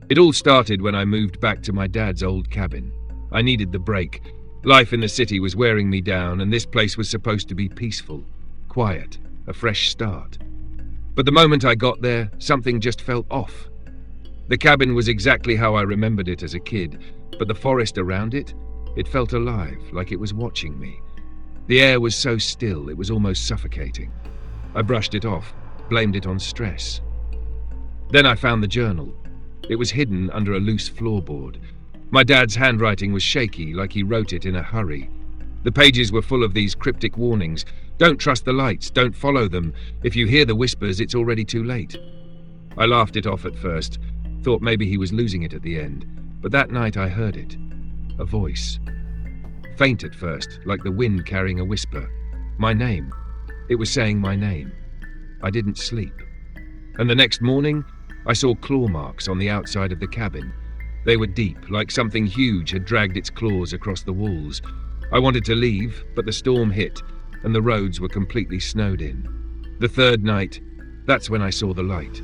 It all started when I moved back to my dad's old cabin. I needed the break. Life in the city was wearing me down, and this place was supposed to be peaceful, quiet, a fresh start. But the moment I got there, something just felt off. The cabin was exactly how I remembered it as a kid, but the forest around it, it felt alive, like it was watching me. The air was so still, it was almost suffocating. I brushed it off, blamed it on stress. Then I found the journal. It was hidden under a loose floorboard. My dad's handwriting was shaky, like he wrote it in a hurry. The pages were full of these cryptic warnings. Don't trust the lights, don't follow them. If you hear the whispers, it's already too late. I laughed it off at first, thought maybe he was losing it at the end. But that night I heard it. A voice. Faint at first, like the wind carrying a whisper. My name. It was saying my name. I didn't sleep. And the next morning, I saw claw marks on the outside of the cabin. They were deep, like something huge had dragged its claws across the walls. I wanted to leave, but the storm hit, and the roads were completely snowed in. The third night, that's when I saw the light.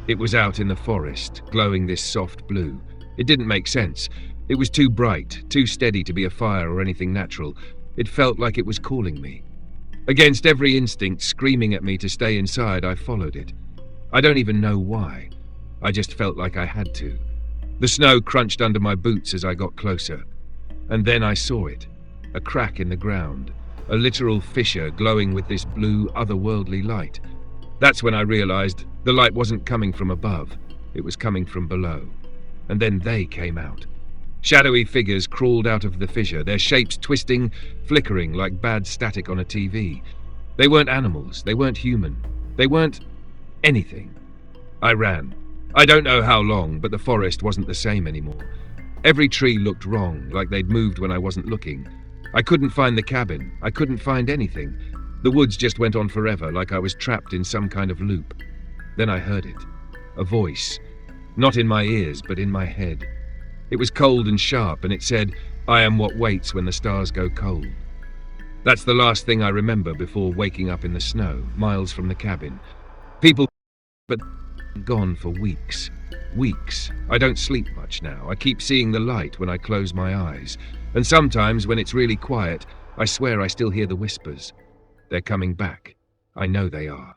It was out in the forest, glowing this soft blue. It didn't make sense. It was too bright, too steady to be a fire or anything natural. It felt like it was calling me. Against every instinct screaming at me to stay inside, I followed it. I don't even know why. I just felt like I had to. The snow crunched under my boots as I got closer. And then I saw it. A crack in the ground. A literal fissure glowing with this blue, otherworldly light. That's when I realized the light wasn't coming from above. It was coming from below. And then they came out. Shadowy figures crawled out of the fissure, their shapes twisting, flickering like bad static on a TV. They weren't animals. They weren't human. They weren't anything. I ran. I don't know how long, but the forest wasn't the same anymore. Every tree looked wrong, like they'd moved when I wasn't looking. I couldn't find the cabin. I couldn't find anything. The woods just went on forever, like I was trapped in some kind of loop. Then I heard it. A voice. Not in my ears, but in my head. It was cold and sharp, and it said, "I am what waits when the stars go cold." That's the last thing I remember before waking up in the snow, miles from the cabin. People, but gone for weeks. Weeks. I don't sleep much now. I keep seeing the light when I close my eyes. And sometimes, when it's really quiet, I swear I still hear the whispers. They're coming back. I know they are.